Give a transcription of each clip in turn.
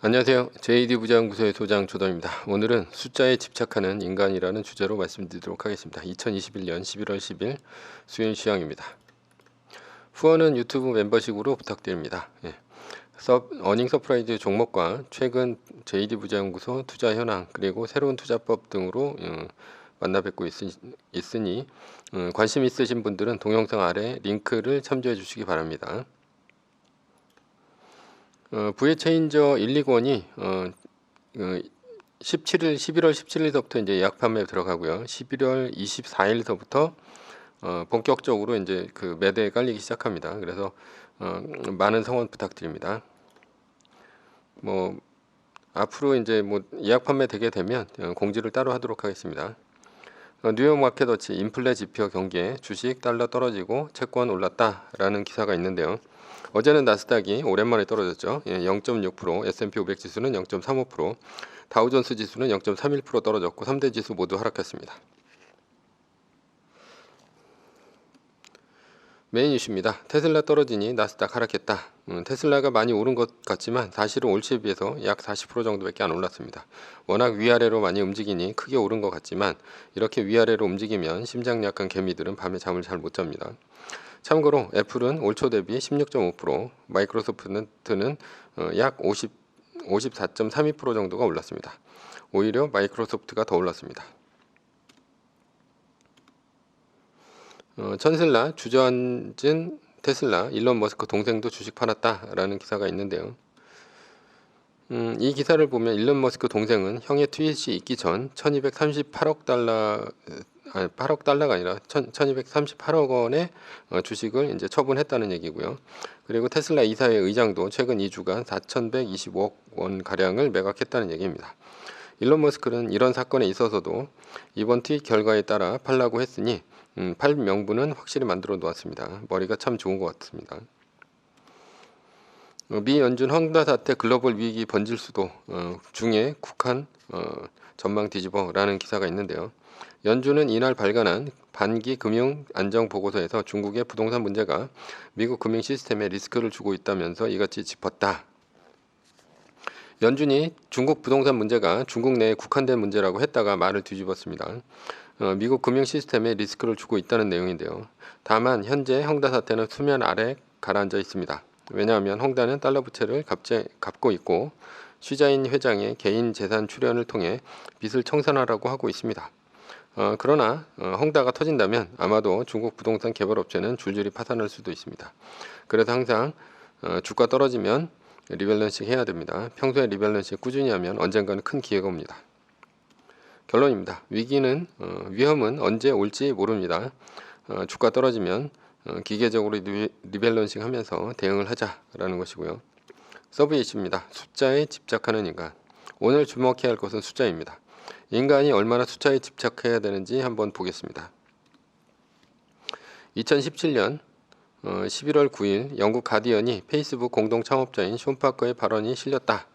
안녕하세요. JD 부자연구소의 소장 조담입니다. 오늘은 숫자에 집착하는 인간이라는 주제로 말씀드리도록 하겠습니다. 2021년 11월 10일 수요일 시황입니다. 후원은 유튜브 멤버십으로 부탁드립니다. 어닝 서프라이즈 종목과 최근 JD 부자연구소 투자 현황 그리고 새로운 투자법 등으로 만나 뵙고 있으니 관심 있으신 분들은 동영상 아래 링크를 참조해 주시기 바랍니다. V체인저 120원이 11월 17일서부터 이제 예약 판매 들어가고요. 11월 24일서부터 본격적으로 이제 그 매대에 깔리기 시작합니다. 그래서 많은 성원 부탁드립니다. 뭐 앞으로 이제 뭐 예약 판매 되게 되면 공지를 따로 하도록 하겠습니다. 뉴욕 마켓워치 인플레 지표 경기에 주식 달러 떨어지고 채권 올랐다라는 기사가 있는데요. 어제는 나스닥이 오랜만에 떨어졌죠. 0.6%, S&P 500 지수는 0.35%, 다우존스 지수는 0.31% 떨어졌고 3대 지수 모두 하락했습니다. 메인 이슈입니다. 테슬라 떨어지니 나스닥 하락했다. 테슬라가 많이 오른 것 같지만 사실은 올시에 비해서 약 40% 정도밖에 안 올랐습니다. 워낙 위아래로 많이 움직이니 크게 오른 것 같지만 이렇게 위아래로 움직이면 심장 약한 개미들은 밤에 잠을 잘 못 잡니다. 참고로 애플은 올 초 대비 16.5%, 마이크로소프트는 약 54.32% 정도가 올랐습니다. 오히려 마이크로소프트가 더 올랐습니다. 천슬라 주저앉은 테슬라 일론 머스크 동생도 주식 팔았다라는 기사가 있는데요. 이 기사를 보면 일론 머스크 동생은 형의 트윗이 있기 전 1238억 달러가 아니라 1238억 원의 주식을 이제 처분했다는 얘기고요. 그리고 테슬라 이사회 의장도 최근 2주간 4,125억 원 가량을 매각했다는 얘기입니다. 일론 머스크는 이런 사건에 있어서도 이번 트윗 결과에 따라 팔라고 했으니 팔 명분은 확실히 만들어 놓았습니다. 머리가 참 좋은 것 같습니다. 미 연준 헝다 사태 글로벌 위기 번질 수도 중에 국한 전망 뒤집어라는 기사가 있는데요. 연준은 이날 발간한 반기 금융 안정 보고서에서 중국의 부동산 문제가 미국 금융 시스템에 리스크를 주고 있다면서 이같이 짚었다. 연준이 중국 부동산 문제가 중국 내에 국한된 문제라고 했다가 말을 뒤집었습니다. 미국 금융 시스템에 리스크를 주고 있다는 내용인데요. 다만 현재 헝다 사태는 수면 아래 가라앉아 있습니다. 왜냐하면 헝다는 달러 부채를 갚고 있고 쉬자인 회장의 개인 재산 출연을 통해 빚을 청산하라고 하고 있습니다. 그러나 헝다가 터진다면 아마도 중국 부동산 개발업체는 줄줄이 파산할 수도 있습니다. 그래서 항상 주가 떨어지면 리밸런싱 해야 됩니다. 평소에 리밸런싱 꾸준히 하면 언젠가는 큰 기회가 옵니다. 결론입니다. 위험은 언제 올지 모릅니다. 주가 떨어지면 기계적으로 리밸런싱 하면서 대응을 하자라는 것이고요. 서브 이슈입니다. 숫자에 집착하는 인간. 오늘 주목해야 할 것은 숫자입니다. 인간이 얼마나 숫자에 집착해야 되는지 한번 보겠습니다. 2017년 11월 9일 영국 가디언이 페이스북 공동 창업자인 숀 파커의 발언이 실렸다.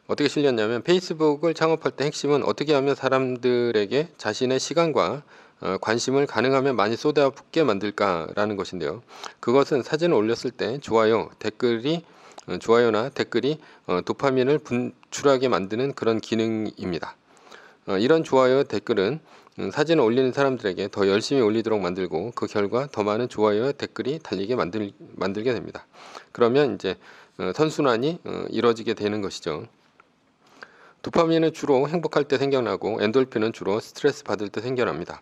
어떻게 실렸냐면 페이스북을 창업할 때 핵심은 어떻게 하면 사람들에게 자신의 시간과 관심을 가능하면 많이 쏟아붓게 만들까라는 것인데요. 그것은 사진을 올렸을 때 좋아요나 댓글이 도파민을 분출하게 만드는 그런 기능입니다. 이런 좋아요 댓글은 사진을 올리는 사람들에게 더 열심히 올리도록 만들고 그 결과 더 많은 좋아요 댓글이 달리게 만들게 됩니다. 그러면 이제 선순환이 이루어지게 되는 것이죠. 도파민은 주로 행복할 때 생겨나고 엔돌핀은 주로 스트레스 받을 때 생겨납니다.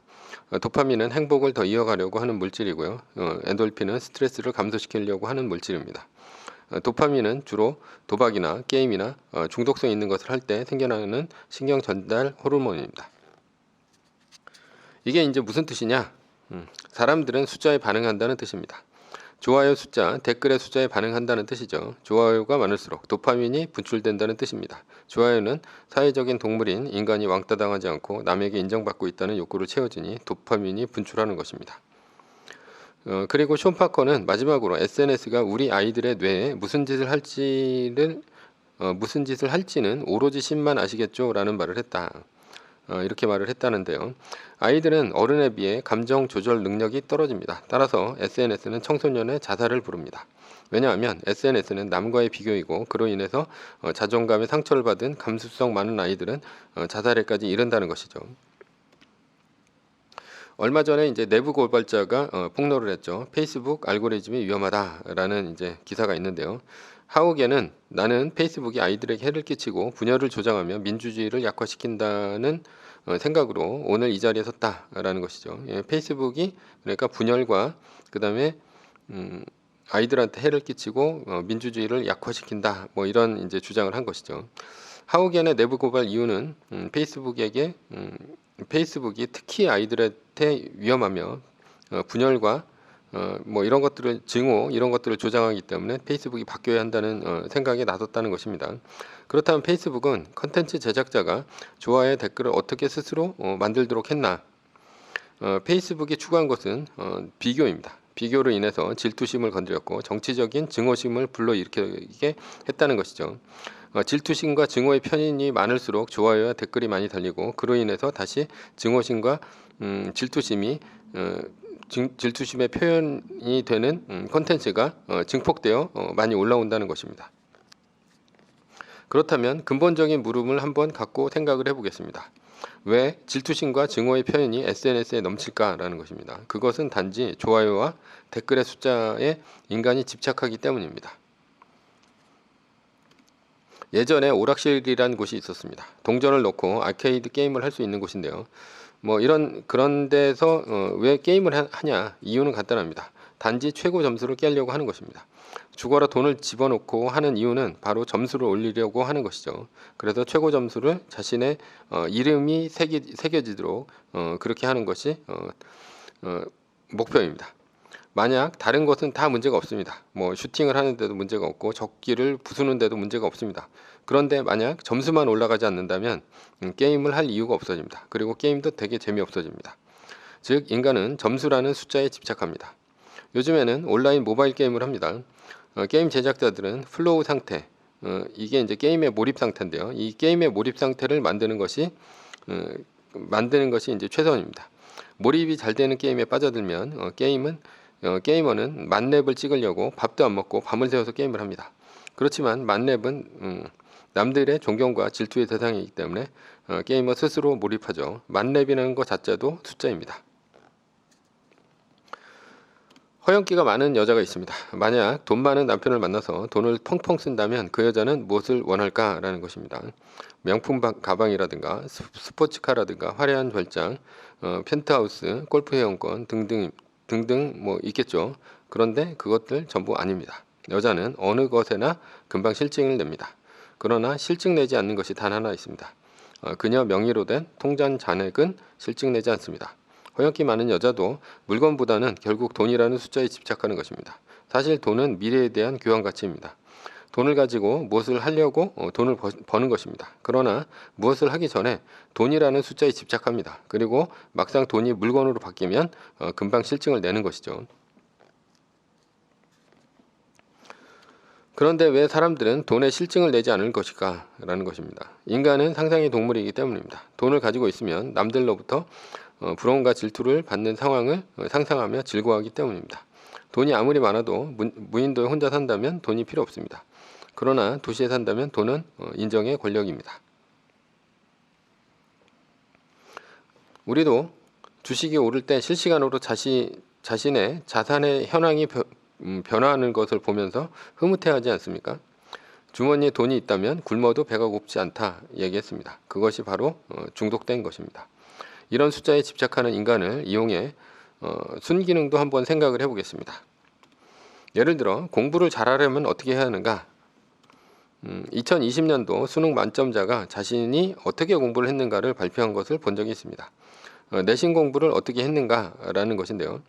도파민은 행복을 더 이어가려고 하는 물질이고요. 엔돌핀은 스트레스를 감소시키려고 하는 물질입니다. 도파민은 주로 도박이나 게임이나 중독성 있는 것을 할 때 생겨나는 신경 전달 호르몬입니다. 이게 이제 무슨 뜻이냐? 사람들은 숫자에 반응한다는 뜻입니다. 좋아요 숫자, 댓글의 숫자에 반응한다는 뜻이죠. 좋아요가 많을수록 도파민이 분출된다는 뜻입니다. 좋아요는 사회적인 동물인 인간이 왕따 당하지 않고 남에게 인정받고 있다는 욕구를 채워주니 도파민이 분출하는 것입니다. 그리고 숀 파커는 마지막으로 SNS가 우리 아이들의 뇌에 무슨 짓을 할지는 오로지 신만 아시겠죠? 라는 말을 했다. 이렇게 말을 했다는데요. 아이들은 어른에 비해 감정 조절 능력이 떨어집니다. 따라서 SNS는 청소년의 자살을 부릅니다. 왜냐하면 SNS는 남과의 비교이고 그로 인해서 자존감에 상처를 받은 감수성 많은 아이들은 자살에까지 이른다는 것이죠. 얼마 전에 이제 내부 고발자가 폭로를 했죠. 페이스북 알고리즘이 위험하다라는 이제 기사가 있는데요. 하우게는 나는 페이스북이 아이들에게 해를 끼치고 분열을 조장하며 민주주의를 약화시킨다는 생각으로 오늘 이 자리에 섰다라는 것이죠. 예, 페이스북이 그러니까 분열과 그다음에 아이들한테 해를 끼치고 민주주의를 약화시킨다 뭐 이런 이제 주장을 한 것이죠. 하우겐의 내부 고발 이유는 페이스북이 특히 아이들한테 위험하며 분열과 뭐 이런 것들을 증오 이런 것들을 조장하기 때문에 페이스북이 바뀌어야 한다는 생각에 나섰다는 것입니다. 그렇다면 페이스북은 컨텐츠 제작자가 좋아요 댓글을 어떻게 스스로 만들도록 했나? 페이스북이 추구한 것은 비교입니다. 비교로 인해서 질투심을 건드렸고 정치적인 증오심을 불러일으키게 했다는 것이죠. 질투심과 증오의 편인이 많을수록 좋아요와 댓글이 많이 달리고 그로 인해서 다시 증오심과 질투심이 질투심의 표현이 되는 콘텐츠가 증폭되어 많이 올라온다는 것입니다. 그렇다면 근본적인 물음을 한번 갖고 생각을 해보겠습니다. 왜 질투심과 증오의 표현이 SNS에 넘칠까라는 것입니다. 그것은 단지 좋아요와 댓글의 숫자에 인간이 집착하기 때문입니다. 예전에 오락실이라는 곳이 있었습니다. 동전을 넣고 아케이드 게임을 할 수 있는 곳인데요. 뭐 그런 데서 왜 게임을 하냐? 이유는 간단합니다. 단지 최고 점수를 깨려고 하는 것입니다. 죽어라 돈을 집어넣고 하는 이유는 바로 점수를 올리려고 하는 것이죠. 그래서 최고 점수를 자신의 이름이 새겨지도록 그렇게 하는 것이 목표입니다. 만약 다른 것은 다 문제가 없습니다. 뭐 슈팅을 하는데도 문제가 없고 적기를 부수는데도 문제가 없습니다. 그런데 만약 점수만 올라가지 않는다면 게임을 할 이유가 없어집니다. 그리고 게임도 되게 재미없어집니다. 즉 인간은 점수라는 숫자에 집착합니다. 요즘에는 온라인 모바일 게임을 합니다. 게임 제작자들은 플로우 상태, 이게 이제 게임의 몰입 상태인데요. 이 게임의 몰입 상태를 만드는 것이 이제 최선입니다. 몰입이 잘 되는 게임에 빠져들면 게이머는 만렙을 찍으려고 밥도 안 먹고 밤을 새워서 게임을 합니다. 그렇지만 만렙은 남들의 존경과 질투의 대상이기 때문에 게이머 스스로 몰입하죠. 만렙이라는 것 자체도 숫자입니다. 허영기가 많은 여자가 있습니다. 만약 돈 많은 남편을 만나서 돈을 펑펑 쓴다면 그 여자는 무엇을 원할까라는 것입니다. 명품 가방이라든가 스포츠카라든가 화려한 별장, 펜트하우스, 골프 회원권 등등 뭐 있겠죠. 그런데 그것들 전부 아닙니다. 여자는 어느 것에나 금방 실증을 냅니다. 그러나 실증 내지 않는 것이 단 하나 있습니다. 그녀 명의로 된 통장 잔액은 실증 내지 않습니다. 허영기 많은 여자도 물건보다는 결국 돈이라는 숫자에 집착하는 것입니다. 사실 돈은 미래에 대한 교환 가치입니다. 돈을 가지고 무엇을 하려고 돈을 버는 것입니다. 그러나 무엇을 하기 전에 돈이라는 숫자에 집착합니다. 그리고 막상 돈이 물건으로 바뀌면 금방 실증을 내는 것이죠. 그런데 왜 사람들은 돈에 실증을 내지 않을 것일까? 라는 것입니다. 인간은 상상의 동물이기 때문입니다. 돈을 가지고 있으면 남들로부터 부러움과 질투를 받는 상황을 상상하며 즐거워하기 때문입니다. 돈이 아무리 많아도 무인도에 혼자 산다면 돈이 필요 없습니다. 그러나 도시에 산다면 돈은 인정의 권력입니다. 우리도 주식이 오를 때 실시간으로 자신의 자산의 현황이 변화하는 것을 보면서 흐뭇해하지 않습니까? 주머니에 돈이 있다면 굶어도 배가 고프지 않다 얘기했습니다. 그것이 바로 중독된 것입니다. 이런 숫자에 집착하는 인간을 이용해 순기능도 한번 생각을 해보겠습니다. 예를 들어 공부를 잘하려면 어떻게 해야 하는가? 2020년도 수능 만점자가 자신이 어떻게 공부를 했는가를 발표한 것을 본 적이 있습니다. 내신 공부를 어떻게 했는가라는 것인데요.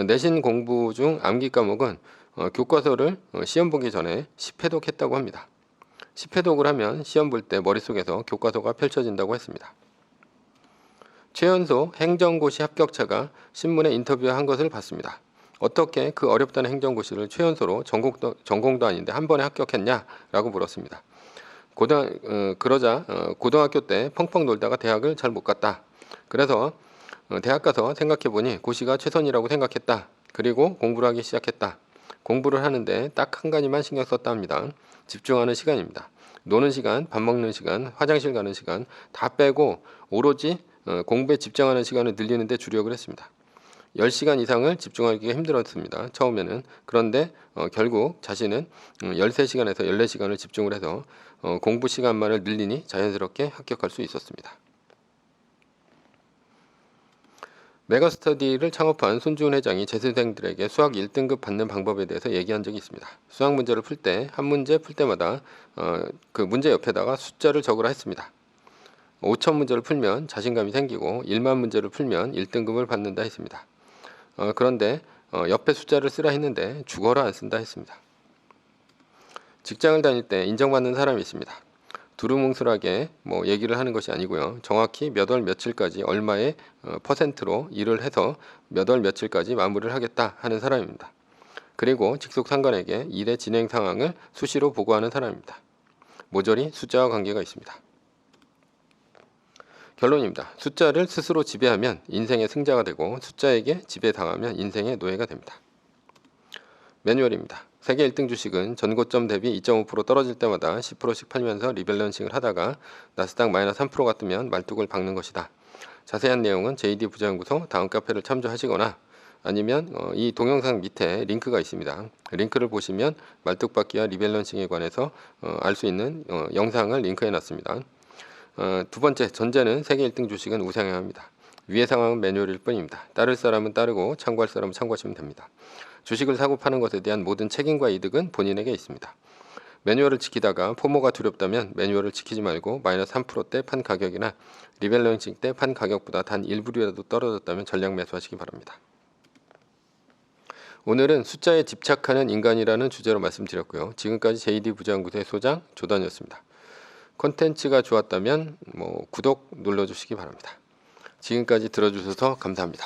내신 공부 중 암기 과목은 교과서를 시험 보기 전에 10회독했다고 합니다. 10회독을 하면 시험 볼 때 머릿속에서 교과서가 펼쳐진다고 했습니다. 최연소 행정고시 합격자가 신문에 인터뷰한 것을 봤습니다. 어떻게 그 어렵다는 행정고시를 최연소로 전공도 아닌데 한 번에 합격했냐? 라고 물었습니다. 그러자 고등학교 때 펑펑 놀다가 대학을 잘 못 갔다. 그래서 대학 가서 생각해보니 고시가 최선이라고 생각했다. 그리고 공부를 하기 시작했다. 공부를 하는데 딱 한 가지만 신경 썼다 합니다. 집중하는 시간입니다. 노는 시간, 밥 먹는 시간, 화장실 가는 시간 다 빼고 오로지 공부에 집중하는 시간을 늘리는 데 주력을 했습니다. 10시간 이상을 집중하기가 힘들었습니다. 처음에는. 그런데 결국 자신은 13시간에서 14시간을 집중을 해서 공부 시간만을 늘리니 자연스럽게 합격할 수 있었습니다. 메가스터디를 창업한 손주은 회장이 재수생들에게 수학 1등급 받는 방법에 대해서 얘기한 적이 있습니다. 수학 문제를 풀 때 한 문제 풀 때마다 그 문제 옆에다가 숫자를 적으라 했습니다. 5천 문제를 풀면 자신감이 생기고 1만 문제를 풀면 1등급을 받는다 했습니다. 그런데 옆에 숫자를 쓰라 했는데 죽어라 안 쓴다 했습니다. 직장을 다닐 때 인정받는 사람이 있습니다. 두루뭉술하게 얘기를 하는 것이 아니고요. 정확히 몇 월 며칠까지 얼마의 퍼센트로 일을 해서 몇 월 며칠까지 마무리를 하겠다 하는 사람입니다. 그리고 직속 상관에게 일의 진행 상황을 수시로 보고하는 사람입니다. 모조리 숫자와 관계가 있습니다. 결론입니다. 숫자를 스스로 지배하면 인생의 승자가 되고 숫자에게 지배당하면 인생의 노예가 됩니다. 매뉴얼입니다. 세계 1등 주식은 전고점 대비 2.5% 떨어질 때마다 10%씩 팔면서 리밸런싱을 하다가 나스닥 마이너스 3%가 뜨면 말뚝을 박는 것이다. 자세한 내용은 JD 부자연구소 다음 카페를 참조하시거나 아니면 이 동영상 밑에 링크가 있습니다. 링크를 보시면 말뚝박기와 리밸런싱에 관해서 알 수 있는 영상을 링크해 놨습니다. 두 번째, 전제는 세계 1등 주식은 우상향 합니다. 위의 상황은 매뉴얼일 뿐입니다. 따를 사람은 따르고 참고할 사람은 참고하시면 됩니다. 주식을 사고 파는 것에 대한 모든 책임과 이득은 본인에게 있습니다. 매뉴얼을 지키다가 포모가 두렵다면 매뉴얼을 지키지 말고 마이너스 3%대 판 가격이나 리밸런싱 때 판 가격보다 단 1불이라도 떨어졌다면 전량 매수하시기 바랍니다. 오늘은 숫자에 집착하는 인간이라는 주제로 말씀드렸고요. 지금까지 JD 부자연구소의 소장 조단이었습니다. 콘텐츠가 좋았다면 구독 눌러주시기 바랍니다. 지금까지 들어주셔서 감사합니다.